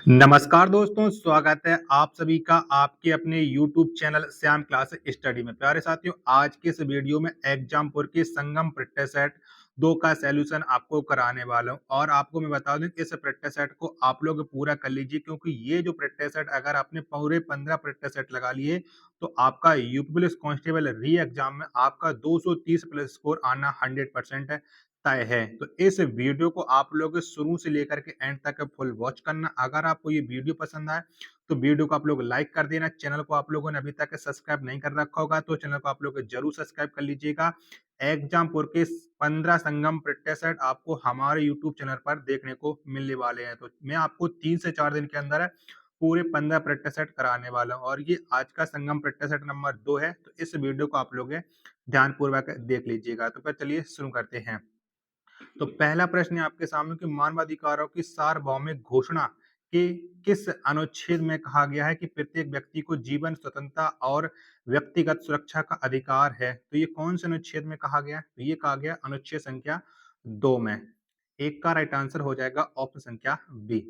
नमस्कार दोस्तों, स्वागत है आप सभी का आपके अपने YouTube channel Shyam class study में। प्यारे साथियों, आज के इस वीडियो में एग्जामपुर के संगम प्रैक्टिस सेट 2 का सॉल्यूशन आपको कराने वाला हूं और आपको मैं बता दूं कि इस प्रैक्टिस सेट को आप लोग पूरा कर लीजिए, क्योंकि ये जो प्रैक्टिस सेट अगर आपने पूरे 15 प्रैक्टिस सेट लगा लिए तो आपका यूपी पुलिस कांस्टेबल री एग्जाम में आपका 230 प्लस स्कोर आना 100% है, तय है। तो इस वीडियो को आप लोग शुरू से लेकर के एंड तक फुल वॉच करना। अगर आपको ये वीडियो पसंद आए तो वीडियो को आप लोग लाइक कर देना। चैनल को आप लोगों ने अभी तक सब्सक्राइब नहीं कर रखा होगा तो चैनल को आप लोग जरूर सब्सक्राइब कर लीजिएगा। एग्जामपुर के 15 संगम प्रैक्टिस सेट आपको हमारे यूट्यूब चैनल पर देखने को मिलने वाले हैं। तो मैं आपको 3 से 4 दिन के अंदर पूरे 15 प्रैक्टिस सेट कराने वाला हूँ और ये आज का संगम प्रैक्टिस सेट नंबर 2 है। तो इस वीडियो को आप लोग ध्यानपूर्वक देख लीजिएगा। तो फिर चलिए शुरू करते हैं। तो पहला प्रश्न है आपके सामने कि मानवाधिकारों की सार्वभौमिक घोषणा के किस अनुच्छेद में कहा गया है कि प्रत्येक व्यक्ति को जीवन स्वतंत्रता और व्यक्तिगत सुरक्षा का अधिकार है। तो ये कौन से अनुच्छेद में कहा गया है? तो ये कहा गया अनुच्छेद संख्या 2 में। एक का राइट आंसर हो जाएगा ऑप्शन संख्या बी।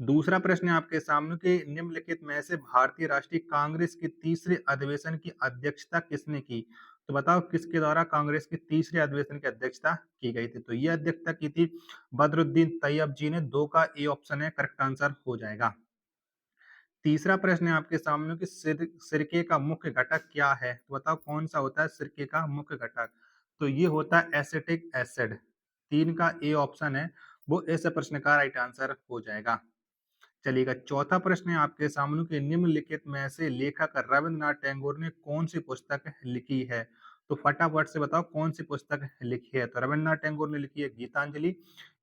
दूसरा प्रश्न है आपके सामने कि निम्नलिखित में से भारतीय राष्ट्रीय कांग्रेस के तीसरे अधिवेशन की अध्यक्षता किसने की? तो बताओ किसके द्वारा कांग्रेस के तीसरे अधिवेशन की अध्यक्षता की गई थी? तो ये अध्यक्षता की थी बदरुद्दीन तैयब जी ने। 2 का ए ऑप्शन है करेक्ट आंसर हो जाएगा। तीसरा प्रश्न है आपके सामने कि सिरके का मुख्य घटक क्या है? तो बताओ कौन सा होता है सिरके का मुख्य घटक? तो ये होता है एसिटिक एसिड। 3 का ए ऑप्शन है वो इस प्रश्न का राइट आंसर हो जाएगा। चलिएगा, चौथा प्रश्न है आपके सामने कि निम्नलिखित में से लेखक रविंद्रनाथ टैगोर ने कौन सी पुस्तक लिखी है? तो फटाफट से बताओ कौन सी पुस्तक लिखी है? तो रविंद्रनाथ टैगोर ने लिखी है गीतांजलि।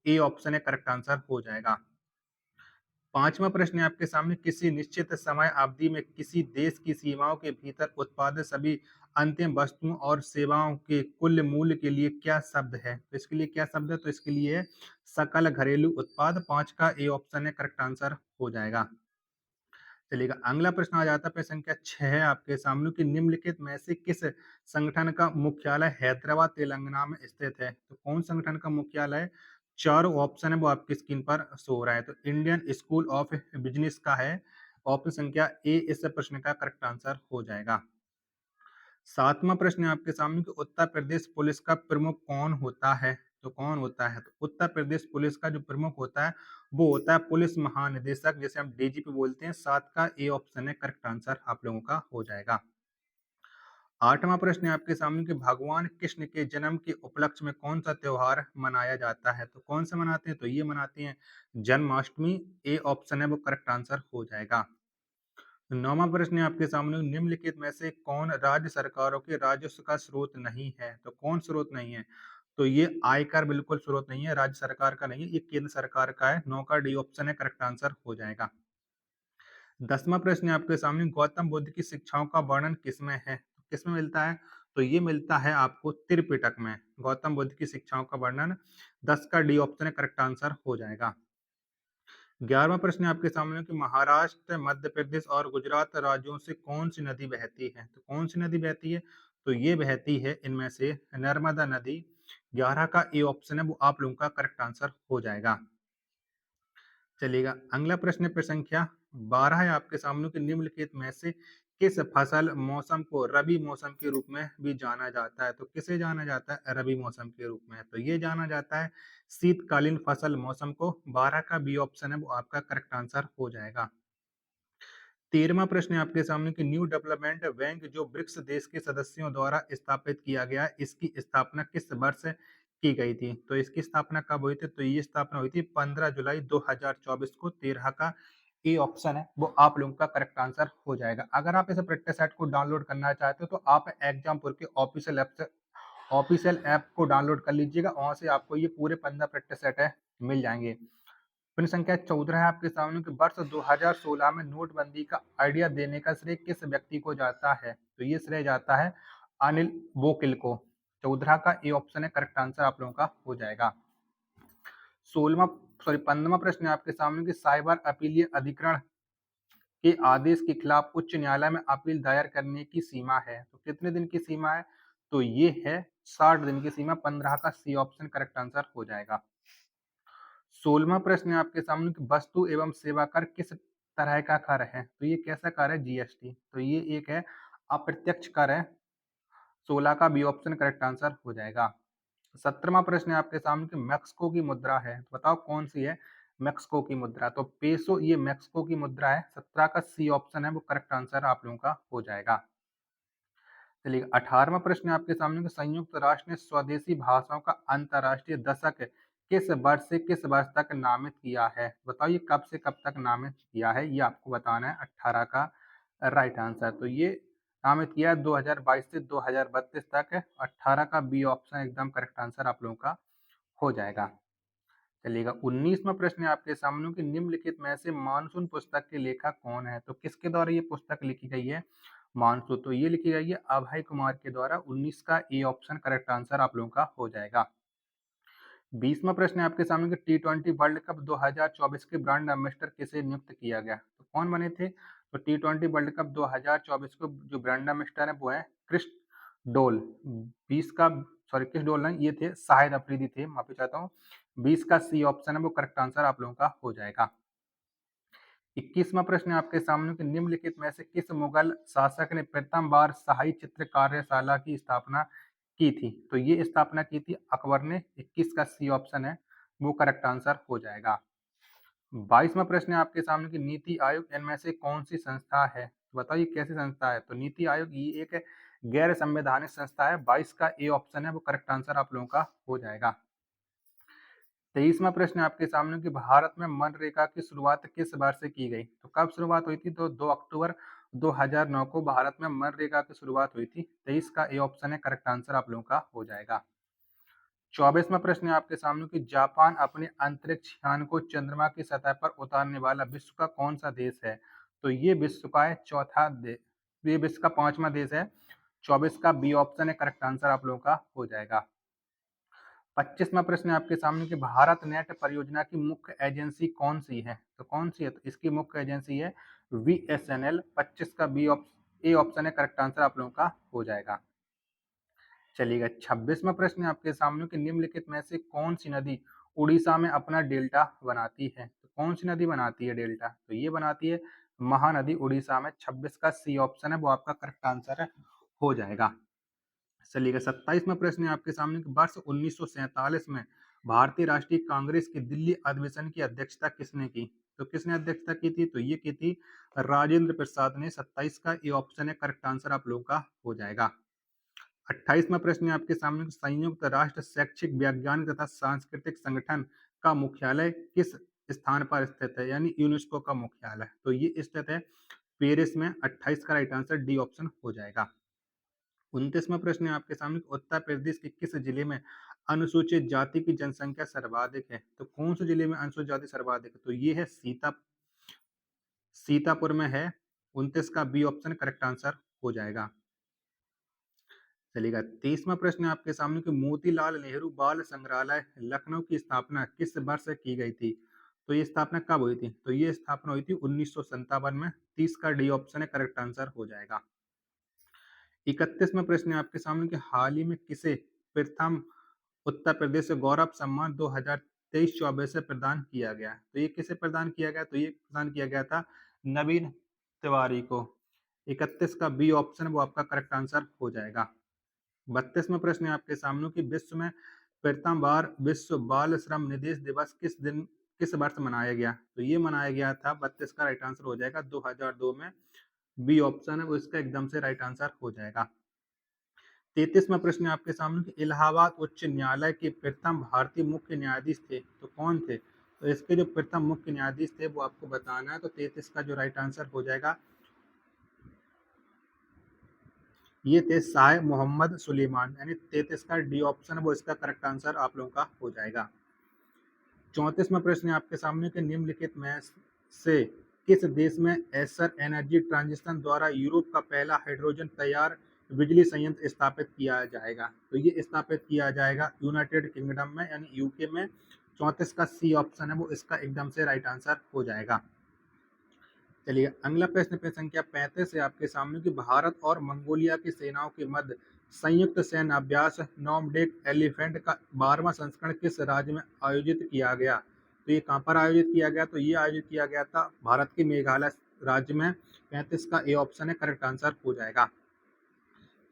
ए ऑप्शन है करेक्ट आंसर हो जाएगा। पांचवा प्रश्न है आपके सामने किसी निश्चित समय अवधि में किसी देश की सीमाओं के भीतर उत्पादित सभी अंतिम वस्तुओं और सेवाओं के कुल मूल्य के लिए क्या शब्द है? तो इसके लिए क्या शब्द है? तो इसके लिए सकल घरेलू उत्पाद। 5 का ए ऑप्शन है करेक्ट आंसर हो जाएगा। चलिएगा, अगला प्रश्न आ जाता है प्रश्न संख्या 6 है आपके सामने कि निम्नलिखित में से किस संगठन का मुख्यालय हैदराबाद तेलंगाना में स्थित है? तो कौन संगठन का मुख्यालय है? चारों ऑप्शन है वो आपकी स्क्रीन पर शो हो रहा है। तो इंडियन स्कूल ऑफ बिजनेस का है। ऑप्शन संख्या ए इस प्रश्न का करेक्ट आंसर हो जाएगा। सातवां प्रश्न है आपके सामने कि उत्तर प्रदेश पुलिस का प्रमुख कौन होता है? तो कौन होता है? तो उत्तर प्रदेश पुलिस का जो प्रमुख होता है वो होता है पुलिस महानिदेशक, जिसे हम डीजीपी बोलते हैं। 7 का ए ऑप्शन है करेक्ट आंसर आप लोगों का हो जाएगा। आठवां प्रश्न है आपके सामने कि भगवान कृष्ण के जन्म के उपलक्ष्य में कौन सा त्योहार मनाया जाता है? तो कौन सा मनाते हैं? तो ये मनाते हैं जन्माष्टमी। ए ऑप्शन है वो करेक्ट आंसर हो जाएगा। नौवां प्रश्न है आपके सामने निम्नलिखित में से कौन राज्य सरकारों के राजस्व का स्रोत नहीं है? तो कौन स्रोत नहीं है? तो ये आयकर बिल्कुल स्रोत नहीं है, राज्य सरकार का नहीं है, ये केंद्र सरकार का है। 9 का डी ऑप्शन है करेक्ट आंसर हो जाएगा। 10वां प्रश्न है आपके सामने गौतम बुद्ध की शिक्षाओं का वर्णन किसमें है? तो किसमें मिलता है? तो ये मिलता है आपको त्रिपिटक में। गौतम बुद्ध की शिक्षाओं का वर्णन 10 का डी ऑप्शन है करेक्ट आंसर हो जाएगा। 11वां प्रश्न है आपके सामने कि महाराष्ट्र, मध्य प्रदेश और गुजरात राज्यों से कौन सी नदी बहती है? तो कौन सी नदी बहती है? तो ये बहती है इनमें से नर्मदा नदी। 11 का ए ऑप्शन है वो आप लोगों का करेक्ट आंसर हो जाएगा। चलिएगा, अगला प्रश्न है प्रश्न संख्या 12 है आपके सामने कि निम्नलिखित में से किस फसल मौसम को रबी मौसम के रूप में भी जाना जाता है? तो किसे जाना जाता है रबी मौसम के रूप में? तो ये जाना जाता है शीतकालीन फसल मौसम को। 12 का बी ऑप्शन है वो आपका करेक्ट आंसर हो जाएगा। 13वां प्रश्न है आपके सामने कि न्यू डेवलपमेंट बैंक जो ब्रिक्स देश के सदस्यों द्वारा स्थापित किया गया है, इसकी स्थापना किस वर्ष की गई थी? तो इसकी स्थापना कब हुई थी? तो ये स्थापना हुई थी 15 जुलाई 2024 को। 13 का ए ऑप्शन है वो आप लोगों का करेक्ट आंसर हो जाएगा। अगर आप इस प्रैक्टिस सेट को डाउनलोड करना चाहते हो तो आप एग्जामपुर के ऑफिशियल ऐप को डाउनलोड कर लीजिएगा। वहां से आपको ये पूरे 15 प्रैक्टिस सेट है मिल जाएंगे। प्रश्न संख्या 14 है आपके सामने कि वर्ष 2016 में नोटबंदी का आइडिया देने का श्रेय किस व्यक्ति को जाता है? तो ये श्रेय जाता है अनिल बोकिल को। 14 का ए ऑप्शन है करेक्ट आंसर आप लोगों का हो जाएगा। 15वां प्रश्न है आपके सामने कि साइबर अपीलीय अधिकरण के आदेश के खिलाफ उच्च न्यायालय में अपील दायर करने की सीमा है। तो कितने दिन की सीमा है? तो ये है 60 दिन की सीमा। 15 का सी ऑप्शन करेक्ट आंसर हो जाएगा। 16वां प्रश्न है आपके सामने कि वस्तु एवं सेवा कर किस तरह का कर है? तो ये कैसा कर है? जीएसटी। तो ये एक है अप्रत्यक्ष कर है। 16 का बी ऑप्शन करेक्ट आंसर हो जाएगा। 17वां प्रश्न है आपके सामने कि मेक्सिको की मुद्रा है, तो बताओ कौन सी है मेक्सिको की मुद्रा? तो पेसो ये मेक्सिको की मुद्रा है। 17 का सी ऑप्शन है वो करेक्ट आंसर आप लोगों का हो जाएगा। चलिए 18वां प्रश्न है आपके सामने कि संयुक्त राष्ट्र ने स्वदेशी भाषाओं का अंतर्राष्ट्रीय दशक किस वर्ष से किस वर्ष तक नामित किया है? बताओ ये कब से कब तक नामित किया है, ये आपको बताना है। 18 का राइट आंसर। तो ये नामित किया है 2022 से 2032 तक है। 18 का बी ऑप्शन एकदम करेक्ट आंसर आप लोगों का हो जाएगा। चलिएगा 19वां प्रश्न है आपके सामने कि निम्नलिखित में से मानसून पुस्तक के लेखक कौन है? तो किसके द्वारा ये पुस्तक लिखी गई है? मानसून। तो ये लिखी गई है अभय कुमार के द्वारा। 19 का ए ऑप्शन करेक्ट आंसर आप लोगों का हो जाएगा। 20वां प्रश्न है आपके सामने कि T20 वर्ल्ड कप 2024 के ब्रांड एम्बेसडर किसे नियुक्त किया गया? तो कौन बने थे? तो T20 वर्ल्ड कप 2024 को जो ब्रांड एम्बेसडर है वो है क्रिस डोल। 20 का सॉरी क्रिस डोल नहीं, ये थे शाहिद अफरीदी थे, माफी चाहता हूँ। 20 का सी ऑप्शन है वो करेक्ट आंसर आप लोगों का हो जाएगा। 21वां प्रश्न है आपके सामने कि निम्नलिखित में से किस मुगल शासक ने प्रथम बार शाही चित्र कार्यशाला की स्थापना की थी? तो ये स्थापना की थी अकबर ने। 21 का सी ऑप्शन है वो करेक्ट आंसर हो जाएगा। 22वां प्रश्न है आपके सामने कि नीति आयोग इनमें से कौन सी संस्था है? तो बताइए कैसी संस्था है? तो नीति आयोग ये एक गैर संवैधानिक संस्था है। 22 का ए ऑप्शन है वो करेक्ट आंसर आप लोगों का हो जाएगा। 23वां प्रश्न आपके सामने कि भारत में मनरेगा की शुरुआत किस वर्ष से की गई? तो कब शुरुआत हुई थी? तो 2 अक्टूबर 2009 को भारत में मनरेगा की शुरुआत हुई थी। 23 का ए ऑप्शन है करेक्ट आंसर आप लोगों का हो जाएगा। 24वां प्रश्न है आपके सामने कि जापान अपने अंतरिक्ष यान को चंद्रमा की सतह पर उतारने वाला विश्व का कौन सा देश है? तो ये विश्व का है चौथा देश, ये विश्व का 5वां देश है। 24 का बी ऑप्शन है करेक्ट आंसर आप लोगों का हो जाएगा। 25वां प्रश्न है आपके सामने कि भारत नेट परियोजना की मुख्य एजेंसी कौन सी है? तो कौन सी है? तो इसकी मुख्य एजेंसी है बीएसएनएल। 25 का ए ऑप्शन है करेक्ट आंसर आप लोगों का हो जाएगा। चलिएगा 26वां प्रश्न है आपके सामने कि निम्नलिखित में से कौन सी नदी उड़ीसा में अपना डेल्टा बनाती है? तो कौन सी नदी बनाती है डेल्टा? तो ये बनाती है महानदी उड़ीसा में। 26 का सी ऑप्शन है वो आपका करेक्ट आंसर है हो जाएगा। चलिएगा 27वां प्रश्न है आपके सामने कि वर्ष 1947 में भारतीय राष्ट्रीय कांग्रेस की दिल्ली अधिवेशन की अध्यक्षता किसने की? तो किसने अध्यक्षता की थी? तो ये की थी राजेंद्र प्रसाद ने। 27 का ये ऑप्शन है करेक्ट आंसर आप लोगों का हो जाएगा। 28वां प्रश्न है आपके सामने कि संयुक्त राष्ट्र शैक्षिक विज्ञान तथा सांस्कृतिक संगठन का मुख्यालय किस स्थान पर स्थित है? यानी यूनेस्को का मुख्यालय। तो ये स्थित है पेरिस में। 28 का राइट आंसर डी ऑप्शन हो जाएगा। 29वां प्रश्न है आपके सामने उत्तर प्रदेश के किस जिले में अनुसूचित जाति की जनसंख्या सर्वाधिक है? तो कौन से जिले में अनुसूचित जाति सर्वाधिक है? तो ये है सीतापुर में है। 29 का बी ऑप्शन करेक्ट आंसर हो जाएगा। चलिएगा 23वां प्रश्न है आपके सामने कि मोतीलाल नेहरू बाल संग्रहालय लखनऊ की स्थापना किस वर्ष से की गई थी? तो ये स्थापना कब हुई थी? तो ये स्थापना हुई थी 1957 में। 30 का डी ऑप्शन है करेक्ट आंसर हो जाएगा। 31वां प्रश्न है आपके सामने कि हाल ही में किसे प्रथम उत्तर प्रदेश गौरव सम्मान 2023-24 से प्रदान किया गया? तो ये किसे प्रदान किया गया? तो ये प्रदान किया गया था नवीन तिवारी को। 31 का बी ऑप्शन वो आपका करेक्ट आंसर हो जाएगा। 32वां प्रश्न है आपके सामने कि विश्व में प्रथम बार विश्व बाल श्रम निषेध दिवस किस दिन किस वर्ष मनाया गया? तो ये मनाया गया था 32 का राइट आंसर हो जाएगा 2002 में। बी ऑप्शन है वो इसका एकदम से राइट आंसर हो जाएगा। 33वां प्रश्न है आपके सामने कि इलाहाबाद उच्च न्यायालय के प्रथम भारतीय मुख्य न्यायाधीश थे, तो कौन थे? तो इसके जो प्रथम मुख्य न्यायाधीश थे वो आपको बताना है। तो 33 का जो राइट आंसर हो जाएगा ये थे शाह मोहम्मद सुलेमान। यानी 33 का डी ऑप्शन वो इसका करेक्ट आंसर आप लोगों का हो जाएगा। 34वां प्रश्न है आपके सामने कि निम्नलिखित में से किस देश में एसर एनर्जी ट्रांजिशन द्वारा यूरोप का पहला हाइड्रोजन तैयार बिजली संयंत्र स्थापित किया जाएगा? तो ये स्थापित किया जाएगा यूनाइटेड किंगडम में यानी यूके में। 34 का सी ऑप्शन है वो इसका एकदम से राइट आंसर हो जाएगा। चलिए अगला प्रश्न पे संख्या 35 है आपके सामने कि भारत और मंगोलिया की सेनाओं के मध्य संयुक्त सैन्य अभ्यास नॉर्मडेक एलिफेंट का 12वां संस्करण किस राज्य में आयोजित किया गया? तो ये कहाँ पर आयोजित किया गया? तो ये आयोजित किया गया था भारत के मेघालय राज्य में। 35 का ए ऑप्शन है करेक्ट आंसर हो जाएगा।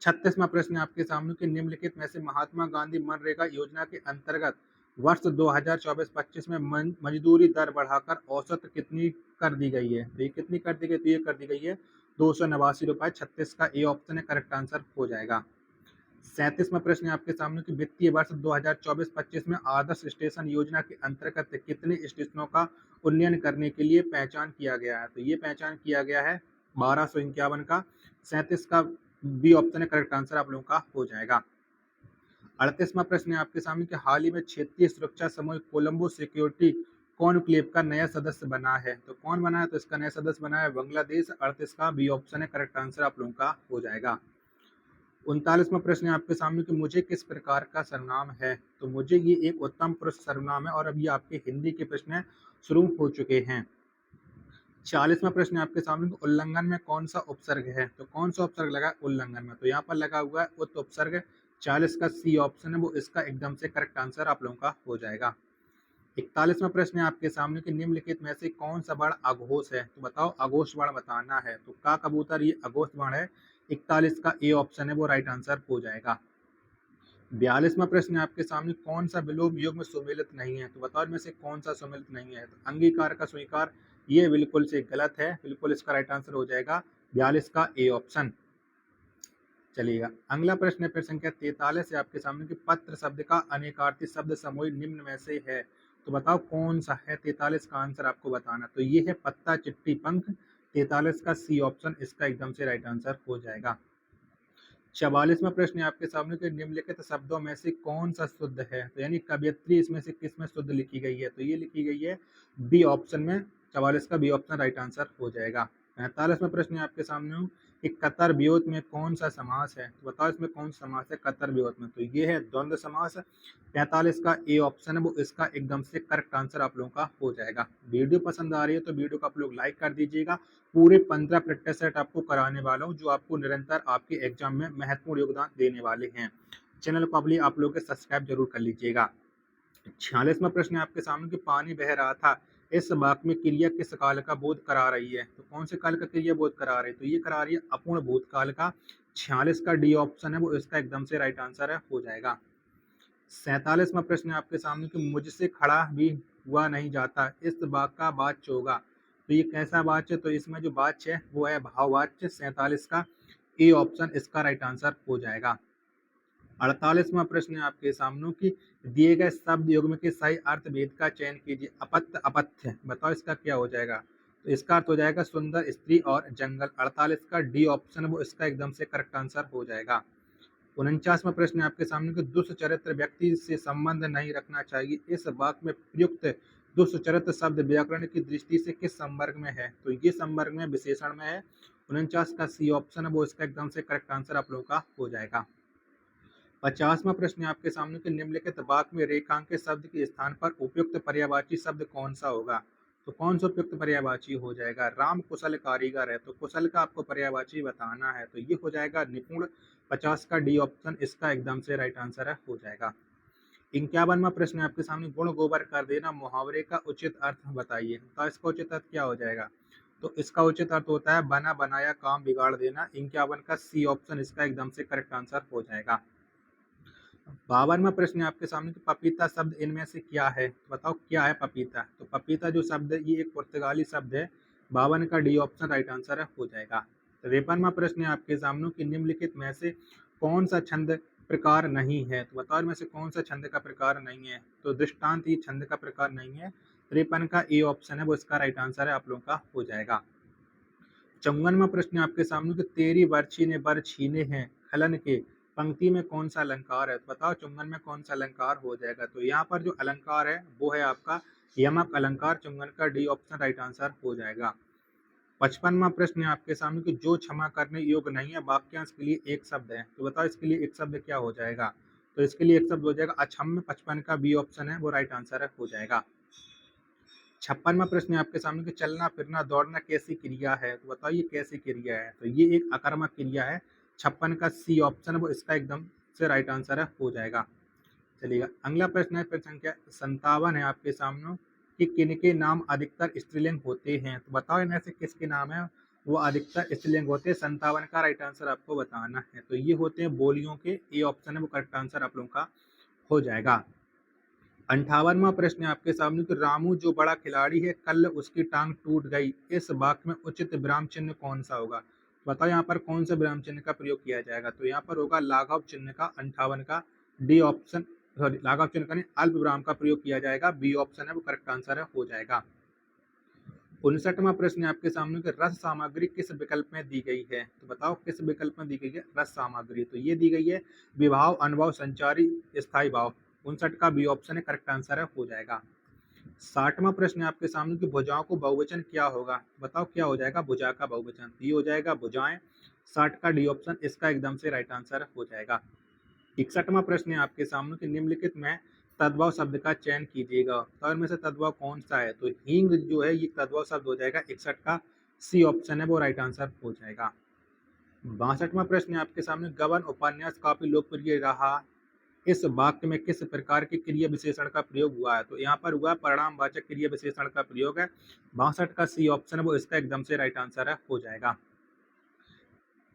36वां प्रश्न है आपके सामने कि निम्नलिखित में से महात्मा गांधी मनरेगा योजना के अंतर्गत वर्ष 2024-25 में मजदूरी दर बढ़ाकर औसत कितनी कर दी गई है? तो ये कितनी कर दी गई? तो ये कर दी गई है 289 रुपए। 36 का ए ऑप्शन है करेक्ट आंसर हो जाएगा। 37वां प्रश्न है आपके सामने कि वित्तीय वर्ष 2024-25 में आदर्श स्टेशन योजना के अंतर्गत कितने स्टेशनों का उन्नयन करने के लिए पहचान किया गया है? तो ये पहचान किया गया है 1251 का। 37 का बी ऑप्शन है करेक्ट आंसर आप लोगों का हो जाएगा। 38वां प्रश्न है आपके सामने कि हाल ही में क्षेत्रीय सुरक्षा समूह कोलंबो सिक्योरिटी कॉन्क्लेव का नया सदस्य बना है। तो कौन बना है? तो इसका नया सदस्य बना है बांग्लादेश। 38 का बी ऑप्शन है करेक्ट आंसर आप लोगों का हो जाएगा। 39वां प्रश्न है आपके सामने कि मुझे किस प्रकार का सर्वनाम है? तो मुझे ये एक उत्तम पुरुष सर्वनाम है और अब ये आपके हिंदी के प्रश्न शुरू हो चुके हैं। 40वां प्रश्न है आपके सामने कि उल्लंघन में कौन सा उपसर्ग है? तो कौन सा उपसर्ग लगा उल्लंघन में? तो यहाँ पर लगा हुआ है उत उपसर्ग। 40 का सी ऑप्शन है वो इसका एकदम से करेक्ट आंसर आप लोगों का हो जाएगा। 41वां प्रश्न है आपके सामने कि निम्नलिखित में से कौन सा वर्ण अघोष है? तो बताओ अघोष वर्ण बताना है। तो का कबूतर ये अघोष वर्ण है। 41 का ए ऑप्शन है वो राइट आंसर हो जाएगा। 42वां प्रश्न है आपके सामने कौन सा विलोम युग्म सुमेलित नहीं है? तो बताओ इनमें से कौन सा सुमेलित नहीं है? तो अंगीकार का स्वीकार ये बिल्कुल से गलत है। बिल्कुल इसका राइट आंसर हो जाएगा 42 का ए ऑप्शन। चलिएगा अगला प्रश्न है प्रश्न संख्या 43 है आपके सामने कि पत्र शब्द का अनेकार्थी शब्द समूह निम्न में से है। तो बताओ कौन सा है? 43 का आंसर आपको बताना। तो ये है पत्ता चिट्ठी पंख। 43 का सी ऑप्शन इसका एकदम से राइट आंसर हो जाएगा। 44वां प्रश्न है आपके सामने कि निम्नलिखित शब्दों में से कौन सा शुद्ध है? तो यानी कवयित्री इसमें से किस में शुद्ध लिखी गई है? तो ये लिखी गई है बी ऑप्शन में। 44 का बी ऑप्शन राइट आंसर हो जाएगा। 45वां प्रश्न है आपके सामने कि कतर वियोत में कौन सा समास है? तो बताओ इसमें कौन सा समास है कतर वियोत में? तो ये है द्वंद्व समास। 45 का ए ऑप्शन है वो इसका एकदम से करेक्ट आंसर आप लोगों का हो जाएगा। वीडियो पसंद आ रही है तो वीडियो को आप लोग लाइक कर दीजिएगा। पूरे 15 प्रैक्टिस सेट आपको कराने वाला हूँ जो आपको निरंतर आपके एग्जाम में महत्वपूर्ण योगदान देने वाले हैं। चैनल को आप लोग सब्सक्राइब जरूर कर लीजिएगा। 46वां प्रश्न है आपके सामने कि पानी बह रहा था इस वाक्य में क्रिया किस काल का बोध करा रही है? तो कौन से काल का क्रिया बोध करा रही है? तो ये करा रही है अपूर्ण भूतकाल का। 46 का डी ऑप्शन है वो इसका एकदम से राइट आंसर है हो जाएगा। 47वां प्रश्न है आपके सामने कि मुझसे खड़ा भी हुआ नहीं जाता इस वाक्य का वाच्य होगा। तो ये कैसा वाच्य? तो इसमें जो वाच्य है वो है भाववाच्य। 47 का ए ऑप्शन इसका राइट आंसर हो जाएगा। 48वां प्रश्न है आपके सामने कि दिए गए शब्द युग्म के सही अर्थ भेद का चयन कीजिए। अपत्य अपथ्य बताओ इसका क्या हो जाएगा? तो इसका अर्थ हो जाएगा सुंदर स्त्री और जंगल। 48 का डी ऑप्शन वो इसका एकदम से करेक्ट आंसर हो जाएगा। 49वां प्रश्न है आपके सामने कि दुष्चरित्र व्यक्ति से संबंध नहीं रखना चाहिए इस वाक्य में प्रयुक्त दुष्चरित्र शब्द व्याकरण की दृष्टि से किस संवर्ग में है? तो ये संवर्ग में विशेषण में है। 49 का सी ऑप्शन है वो इसका एकदम से करेक्ट आंसर आप लोगों का हो जाएगा। 50वां प्रश्न है आपके सामने कि निम्नलिखित वाक्य में रेखांकित शब्द के स्थान पर उपयुक्त पर्यायवाची शब्द कौन सा होगा? तो कौन सा उपयुक्त पर्यायवाची हो जाएगा? राम कुशल कारीगर है तो कुशल का आपको पर्यायवाची बताना है। तो ये हो जाएगा निपुण। 50 का डी ऑप्शन इसका एकदम से राइट आंसर है हो जाएगा। 51वां प्रश्न है आपके सामने गुण गोबर कर देना मुहावरे का उचित अर्थ बताइए। तो इसका उचित अर्थ क्या हो जाएगा? तो इसका उचित अर्थ होता है बना बनाया काम बिगाड़ देना। 51 का सी ऑप्शन इसका एकदम से करेक्ट आंसर हो जाएगा। 52वां प्रश्न है आपके सामने कि पपीता शब्द इनमें से क्या है? तो बताओ क्या है पपीता? तो पपीता जो शब्द है ये एक पुर्तगाली शब्द है। 52 का डी ऑप्शन राइट आंसर है हो जाएगा। 53वां प्रश्न है आपके सामने कि निम्नलिखित में से कौन सा छंद प्रकार नहीं है? तो बताओ इनमें से कौन सा छंद का प्रकार नहीं है? तो दृष्टांत ये छंद का प्रकार नहीं है। 53 का ए ऑप्शन है वो इसका राइट आंसर है आप लोगों का हो जाएगा। 54वां प्रश्न है आपके सामने कि तेरी बर्छी ने बर छीने हैं खलन के पंक्ति में कौन सा अलंकार है? तो बताओ 54 में कौन सा अलंकार हो जाएगा? तो यहाँ पर जो अलंकार है वो है आपका यमक अलंकार। 54 का डी ऑप्शन राइट आंसर हो जाएगा। 55वां प्रश्न है आपके सामने कि जो क्षमा करने योग्य नहीं है वाक्यांश के लिए एक शब्द है। तो बताओ इसके लिए एक शब्द क्या हो जाएगा? तो इसके लिए एक शब्द हो जाएगा अक्षम्य। 55 का बी ऑप्शन है वो राइट आंसर है हो जाएगा। 56वां प्रश्न है आपके सामने कि चलना फिरना दौड़ना कैसी क्रिया है? तो बताओ ये कैसी क्रिया है? तो ये एक आक्रामक क्रिया है। 56 का सी ऑप्शन है वो इसका एकदम से राइट आंसर है हो जाएगा। चलिएगा अगला प्रश्न है प्रश्न संख्या 57 है आपके सामने कि किनके नाम अधिकतर स्त्रीलिंग होते हैं? तो बताओ इनमें से किसके नाम है वो अधिकतर स्त्रीलिंग होते हैं? 57 का राइट आंसर आपको बताना है। तो ये होते हैं बोलियों के, ए ऑप्शन है वो करेक्ट आंसर आप लोगों का हो जाएगा। 58वां प्रश्न है आपके सामने कि रामू जो बड़ा खिलाड़ी है, कल उसकी टांग टूट गई। इस वाक्य में उचित विराम चिन्ह कौन सा होगा? बताओ यहाँ पर कौन सा विराम चिन्ह का प्रयोग किया जाएगा? तो यहाँ पर होगा लाघव चिन्ह का, 58 का डी ऑप्शन, सॉरी लाघव चिन्ह का नहीं, अल्प विराम का प्रयोग किया जाएगा। बी ऑप्शन है वो करेक्ट आंसर है हो जाएगा। 59वां प्रश्न है आपके सामने कि रस सामग्री किस विकल्प में दी गई है? तो बताओ किस विकल्प में दी गई है रस सामग्री? तो ये दी गई है विभाव, अनुभव, संचारी, स्थायी भाव। 59 का बी ऑप्शन है करेक्ट आंसर है हो जाएगा। 60वां प्रश्न है आपके सामने कि भुजाओं को बहुवचन क्या होगा? बताओ क्या हो जाएगा भुजा का बहुवचन? ये हो जाएगा भुजाएं। 60 का डी ऑप्शन इसका एकदम से राइट आंसर हो जाएगा। 61वां प्रश्न है आपके सामने कि निम्नलिखित में तद्भव शब्द का चयन कीजिएगा। तो इनमें से तद्भव कौन सा है? तो हींग जो है ये तद्भव शब्द हो जाएगा। 61 का सी ऑप्शन है वो राइट आंसर हो जाएगा। 62वां प्रश्न है आपके सामने गबन उपन्यास काफी लोकप्रिय रहा, इस वाक्य में किस प्रकार के क्रिया विशेषण का प्रयोग हुआ है? तो यहाँ पर हुआ परिणामवाचक क्रिया विशेषण का प्रयोग है। 62 का सी ऑप्शन है वो इसका एकदम से राइट आंसर है हो जाएगा।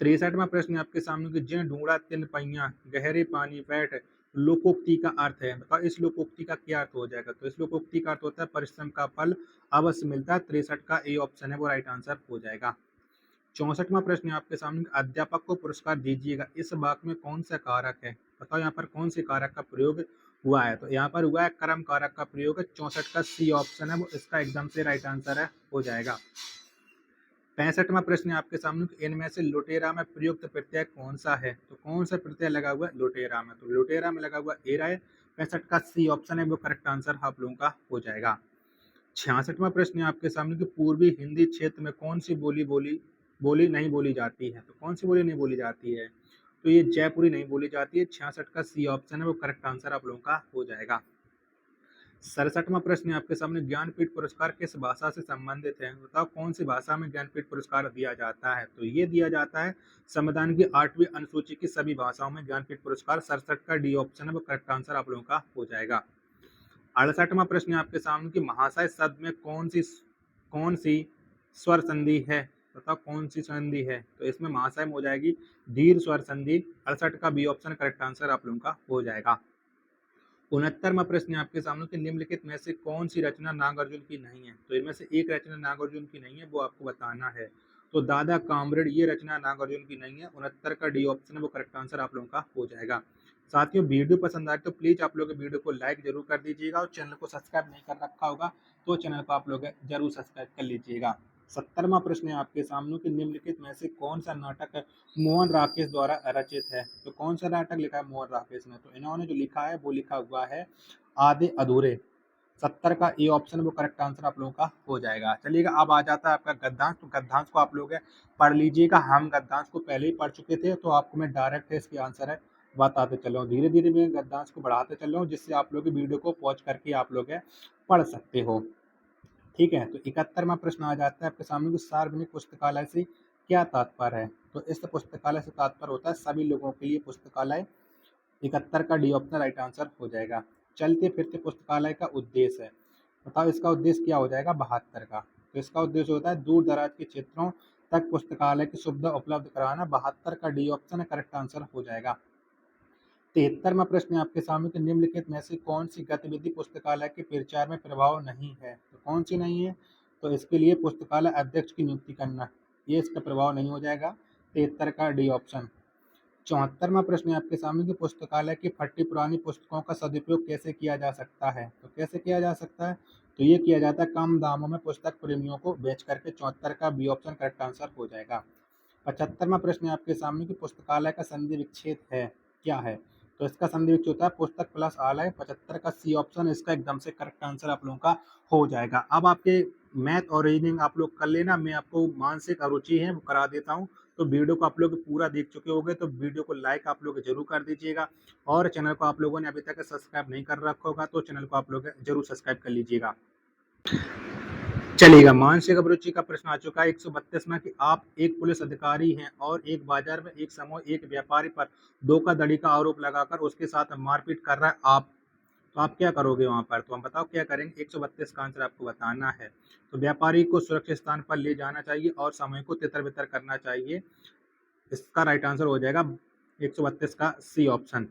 63वां प्रश्न है आपके सामने कि जिन ढूंढा तिन पहिया गहरे पानी बैठ, लोकोक्ति का अर्थ है। बताओ इस लोकोक्ति का क्या अर्थ हो जाएगा? तो इस लोकोक्ति का अर्थ होता है परिश्रम का फल अवश्य मिलता है। 63 का ए ऑप्शन है वो राइट आंसर हो जाएगा। 64वां प्रश्न है आपके सामने अध्यापक को पुरस्कार दीजिएगा, इस वाक्य में कौन सा कारक है? बताओ यहाँ पर कौन से कारक का प्रयोग हुआ है? तो यहाँ पर हुआ है कर्म कारक का प्रयोग है। 64 का सी ऑप्शन है वो इसका एकदम से राइट आंसर है हो जाएगा। 65वां प्रश्न है आपके सामने कि इनमें से लुटेरा में प्रयुक्त प्रत्यय कौन सा है? तो कौन सा प्रत्यय लगा हुआ है लुटेरा में? तो लुटेरा में लगा हुआ एरा है। 65 का सी ऑप्शन है वो करेक्ट आंसर आप लोगों का हो जाएगा। 66वां प्रश्न है आपके सामने कि पूर्वी हिंदी क्षेत्र में कौन सी बोली नहीं बोली जाती है? तो कौन सी बोली नहीं बोली जाती है? तो ये जयपुरी नहीं बोली जाती है। 66 का सी ऑप्शन है वो करेक्ट आंसर आप लोगों का हो जाएगा। 67वां प्रश्न है आपके सामने ज्ञानपीठ पुरस्कार किस भाषा से संबंधित है? बताओ कौन सी भाषा में ज्ञानपीठ पुरस्कार दिया जाता है? तो ये दिया जाता है संविधान की 8वीं अनुसूची की सभी भाषाओं में ज्ञानपीठ पुरस्कार। 67 का डी ऑप्शन है वो करेक्ट आंसर आप लोगों का हो जाएगा। 68वां प्रश्न है आपके सामने कि महाशय शब्द में कौन सी स्वर संधि है? बताओ कौन सी संधि है? तो इसमें महाशय में हो जाएगी दीर्घ स्वर संधि। 68 का बी ऑप्शन करेक्ट आंसर आप लोगों का हो जाएगा। 69वां प्रश्न है आपके सामने कि निम्नलिखित में से कौन सी रचना नागार्जुन की नहीं है? तो इनमें से एक रचना नागार्जुन की नहीं है वो आपको बताना है। तो दादा कामरेड ये रचना नागार्जुन की नहीं है। 69 का डी ऑप्शन है वो करेक्ट आंसर आप लोगों का हो जाएगा। साथियों वीडियो पसंद आए तो प्लीज आप लोग वीडियो को लाइक जरूर कर दीजिएगा और चैनल को सब्सक्राइब नहीं कर रखा होगा तो चैनल को आप लोग जरूर सब्सक्राइब कर लीजिएगा। 70वां प्रश्न है आपके सामने कि निम्नलिखित में से कौन सा नाटक मोहन राकेश द्वारा रचित है? तो कौन सा नाटक लिखा है मोहन राकेश ने? तो इन्होंने जो लिखा है वो लिखा हुआ है आधे अधूरे। 70 का ए ऑप्शन वो करेक्ट आंसर आप लोगों का हो जाएगा। चलिएगा अब आ जाता है आपका गद्यांश। तो गद्यांश को आप लोग पढ़ लीजिएगा। हम गद्यांश को पहले ही पढ़ चुके थे तो आपको मैं डायरेक्ट इसकी आंसर है बताते चल रहा हूँ। धीरे धीरे मैं गद्यांश को बढ़ाते चल रहा हूँ जिससे आप लोग वीडियो को पॉज करके आप लोग पढ़ सकते हो। ठीक है, तो 71वां प्रश्न आ जाता है आपके सामने कि सार्वजनिक पुस्तकालय से क्या तात्पर्य है? तो इस पुस्तकालय से तात्पर्य होता है सभी लोगों के लिए पुस्तकालय। 71 का डी ऑप्शन राइट आंसर हो जाएगा। चलते फिरते पुस्तकालय का उद्देश्य है। बताओ इसका उद्देश्य क्या हो जाएगा? 72 का। तो इसका उद्देश्य होता है दूर दराज के क्षेत्रों तक पुस्तकालय की सुविधा उपलब्ध कराना। 72 का डी ऑप्शन करेक्ट आंसर हो जाएगा। 73वां प्रश्न है आपके सामने कि निम्नलिखित में से कौन सी गतिविधि पुस्तकालय के प्रचार में प्रभाव नहीं है? तो कौन सी नहीं है? तो इसके लिए पुस्तकालय अध्यक्ष की नियुक्ति करना, ये इसका प्रभाव नहीं हो जाएगा। 73 का डी ऑप्शन। 74वां प्रश्न है आपके सामने कि पुस्तकालय की फटी पुरानी पुस्तकों का सदुपयोग कैसे किया जा सकता है? तो कैसे किया जा सकता है? तो ये किया जाता है कम दामों में पुस्तक प्रेमियों को बेच करके। 74 का बी ऑप्शन करेक्ट आंसर हो जाएगा। 75वां प्रश्न है आपके सामने कि पुस्तकालय का संधि विच्छेद है क्या है? तो इसका संधि विच्छेद होता है पुस्तक प्लस आलय। 75 का सी ऑप्शन इसका एकदम से करेक्ट आंसर आप लोगों का हो जाएगा। अब आपके मैथ और रीजनिंग आप लोग कर लेना, मैं आपको मानसिक अरुचि है वो करा देता हूँ। तो वीडियो को आप लोग पूरा देख चुके होंगे तो वीडियो को लाइक आप लोग जरूर कर दीजिएगा और चैनल को आप लोगों ने अभी तक सब्सक्राइब नहीं कर रखा होगा तो चैनल को आप लोग जरूर सब्सक्राइब कर लीजिएगा। चलिएगा, मानसिक अभिरुचि का प्रश्न आ चुका है 132 में कि आप एक पुलिस अधिकारी हैं और एक बाजार में एक समूह एक व्यापारी पर धोखाधड़ी का आरोप लगाकर उसके साथ मारपीट कर रहा है। आप तो आप क्या करोगे वहाँ पर? तो हम बताओ क्या करेंगे? 132 का आंसर आपको बताना है। तो व्यापारी को सुरक्षित स्थान पर ले जाना चाहिए और समय को तितर-बितर करना चाहिए। इसका राइट आंसर हो जाएगा 132 का सी ऑप्शन।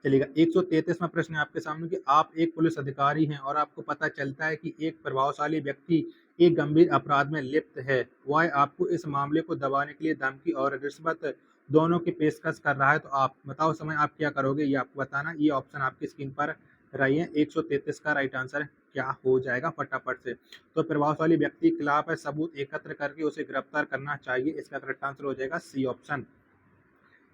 चलिएगा 133वां प्रश्न है आपके सामने कि आप एक पुलिस अधिकारी हैं और आपको पता चलता है कि एक प्रभावशाली व्यक्ति एक गंभीर अपराध में लिप्त है। वह आपको इस मामले को दबाने के लिए धमकी और रिश्वत दोनों की पेशकश कर रहा है, तो आप बताओ समय आप क्या करोगे? ये आपको बताना। ये ऑप्शन आपकी स्क्रीन पर रही है। 133 का राइट आंसर क्या हो जाएगा फटाफट से? तो प्रभावशाली व्यक्ति के खिलाफ सबूत एकत्र करके उसे गिरफ्तार करना चाहिए। इसका करेक्ट आंसर हो जाएगा सी ऑप्शन।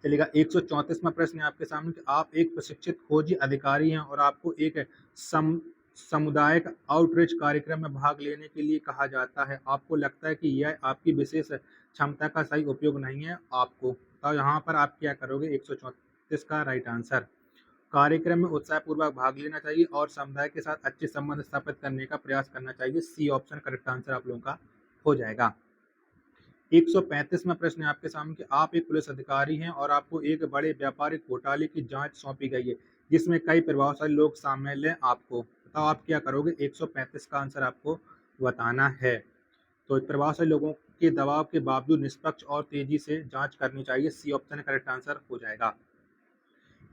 चलिएगा 134वां प्रश्न है आपके सामने कि आप एक प्रशिक्षित खोजी अधिकारी हैं और आपको एक सम सामुदायिक आउटरीच कार्यक्रम में भाग लेने के लिए कहा जाता है। आपको लगता है कि यह आपकी विशेष क्षमता का सही उपयोग नहीं है आपको। तो यहाँ पर आप क्या करोगे? 134 का राइट आंसर। कार्यक्रम में उत्साहपूर्वक भाग लेना चाहिए और समुदाय के साथ अच्छे संबंध स्थापित करने का प्रयास करना चाहिए। सी ऑप्शन करेक्ट आंसर आप लोगों का हो जाएगा। 135वां प्रश्न है आपके सामने कि आप एक पुलिस अधिकारी हैं और आपको एक बड़े व्यापारिक घोटाले की जांच सौंपी गई है, जिसमें कई प्रभावशाली लोग शामिल हैं आपको। बताओ आप क्या करोगे? 135 का आंसर आपको बताना है। तो प्रभावशाली लोगों के दबाव के बावजूद निष्पक्ष और तेजी से जांच करनी चाहिए। सी ऑप्शन करेक्ट आंसर हो जाएगा।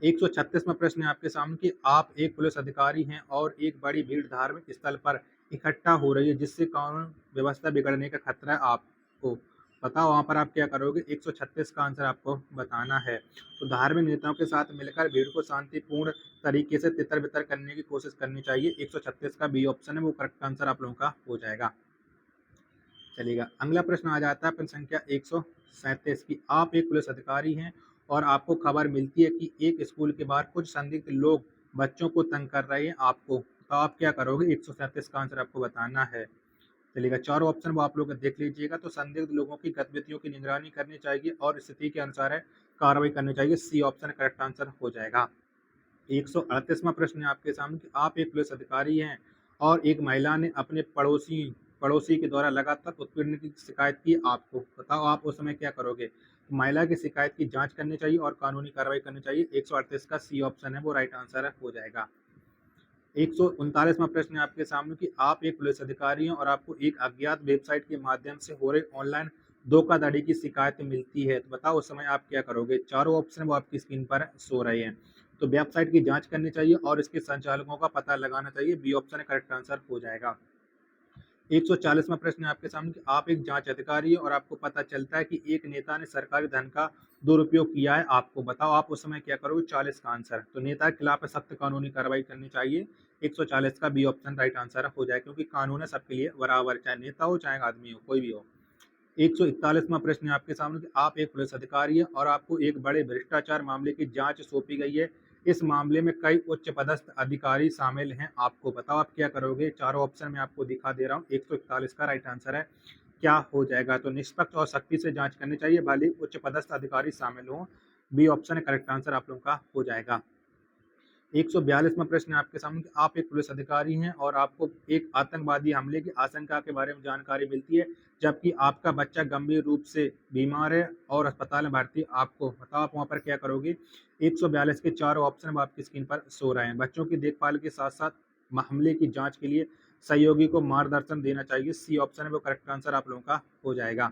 136वां प्रश्न है आपके सामने कि आप एक पुलिस अधिकारी हैं और एक बड़ी भीड़ धार्मिक स्थल पर इकट्ठा हो रही है, जिससे कानून व्यवस्था बिगड़ने का खतरा है आपको। बताओ वहाँ पर आप क्या करोगे? 136 का आंसर आपको बताना है। तो धार्मिक नेताओं के साथ मिलकर भीड़ को शांतिपूर्ण तरीके से तितर-बितर करने की कोशिश करनी चाहिए। 136 का बी ऑप्शन है वो करेक्ट आंसर आप लोगों का हो जाएगा। चलिएगा अगला प्रश्न आ जाता है प्रश्न संख्या 137 की। आप एक पुलिस अधिकारी हैं और आपको खबर मिलती है कि एक स्कूल के बाहर कुछ संदिग्ध लोग बच्चों को तंग कर रहे हैं आपको। तो आप क्या करोगे? 137 का आंसर आपको बताना है। चलिएगा चारों ऑप्शन वो आप लोग देख लीजिएगा। तो संदिग्ध लोगों की गतिविधियों की निगरानी करनी चाहिए और स्थिति के अनुसार है कार्रवाई करनी चाहिए। सी ऑप्शन करेक्ट आंसर हो जाएगा। 138वां प्रश्न है आपके सामने कि आप एक पुलिस अधिकारी हैं और एक महिला ने अपने पड़ोसी के द्वारा लगातार उत्पीड़न की शिकायत की आपको। बताओ आप उस समय क्या करोगे? महिला की शिकायत की जांच करनी चाहिए और कानूनी कार्रवाई करनी चाहिए। 138 का सी ऑप्शन है वो राइट आंसर हो जाएगा। 139वां प्रश्न है आपके सामने कि आप एक पुलिस अधिकारी हैं और आपको एक अज्ञात वेबसाइट के माध्यम से हो रहे ऑनलाइन धोखाधड़ी की शिकायत मिलती है, तो बताओ उस समय आप क्या करोगे? चारों ऑप्शन वो आपकी स्क्रीन पर शो रहे हैं। तो वेबसाइट की जांच करनी चाहिए और इसके संचालकों का पता लगाना चाहिए। बी ऑप्शन करेक्ट आंसर हो जाएगा। 140वां प्रश्न है आपके सामने कि आप एक जांच अधिकारी हैं और आपको पता चलता है कि एक नेता ने सरकारी धन का दुरुपयोग किया है आपको। बताओ आप उस समय क्या करोगे? 40 का आंसर। तो नेता के खिलाफ सख्त कानूनी कार्रवाई करनी चाहिए। 140 का बी ऑप्शन राइट आंसर हो जाए, क्योंकि कानून है सबके लिए बराबर, चाहे नेता हो चाहे आदमी हो, कोई भी हो। 141वां प्रश्न है आपके सामने कि आप एक पुलिस अधिकारी हैं और आपको एक बड़े भ्रष्टाचार मामले की जांच सौंपी गई है। इस मामले में कई उच्च पदस्थ अधिकारी शामिल हैं आपको। बताओ आप क्या करोगे? चारों ऑप्शन मैं आपको दिखा दे रहा हूँ। 141 का राइट आंसर है क्या हो जाएगा? तो निष्पक्ष और सख्ती से जांच करनी चाहिए, भले ही उच्च पदस्थ अधिकारी शामिल हों। बी ऑप्शन करेक्ट आंसर आप लोगों का हो जाएगा। 142वां प्रश्न है आपके सामने कि आप एक पुलिस अधिकारी हैं और आपको एक आतंकवादी हमले की आशंका के बारे में जानकारी मिलती है, जबकि आपका बच्चा गंभीर रूप से बीमार है और अस्पताल में भर्ती है आपको। बताओ आप वहाँ पर क्या करोगे? 142 के चारों ऑप्शन अब आपकी स्क्रीन पर शो रहे हैं। बच्चों की देखभाल के साथ-साथ हमले की जांच के लिए सहयोगी को मार्गदर्शन देना चाहिए। सी ऑप्शन है वो करेक्ट आंसर आप लोगों का हो जाएगा।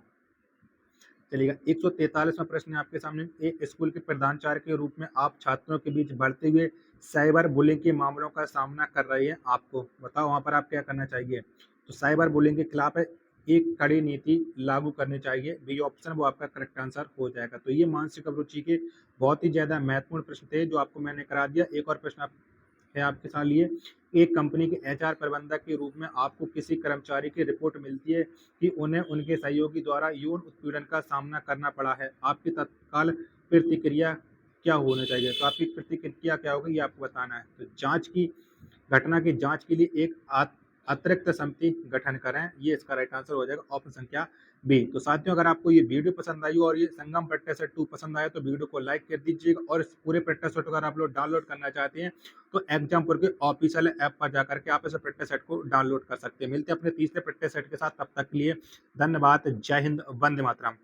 चलिएगा 143वां प्रश्न है आपके सामने। एक स्कूल के प्रधानाचार्य के रूप में आप छात्रों के बीच बढ़ते हुए साइबर बुलिंग के मामलों का सामना कर रहे हैं आपको। बताओ वहाँ पर आप क्या करना चाहिए? तो साइबर बुलिंग के खिलाफ एक कड़ी नीति लागू करनी चाहिए। बी ऑप्शन वो आपका करेक्ट आंसर हो जाएगा। तो ये मानसिक अभिरुचि के बहुत ही ज़्यादा महत्वपूर्ण प्रश्न थे जो आपको मैंने करा दिया। एक और प्रश्न है आपके साथ लिए। एक कंपनी के एचआर प्रबंधक के रूप में आपको किसी कर्मचारी की रिपोर्ट मिलती है कि उन्हें उनके सहयोगी द्वारा यौन उत्पीड़न का सामना करना पड़ा है। आपकी तत्काल प्रतिक्रिया क्या होनी चाहिए? तो आपकी प्रतिक्रिया क्या होगी ये आपको बताना है। तो घटना की जांच के लिए एक अतिरिक्त समिति गठन करें। ये इसका राइट आंसर हो जाएगा ऑप्शन संख्या बी। तो साथियों अगर आपको ये वीडियो पसंद आई हो और ये संगम प्रैक्टिस सेट 2 पसंद आया तो वीडियो को लाइक कर दीजिएगा, और इस पूरे प्रैक्टिस सेट अगर आप लोग डाउनलोड करना चाहते हैं तो एग्जामपुर के ऑफिशियल ऐप पर जाकर के आप इस प्रैक्टिस सेट को डाउनलोड कर सकते हैं। मिलते हैं अपने तीसरे प्रैक्टिस सेट के साथ, तब तक के लिए धन्यवाद। जय हिंद, वंदे मातरम।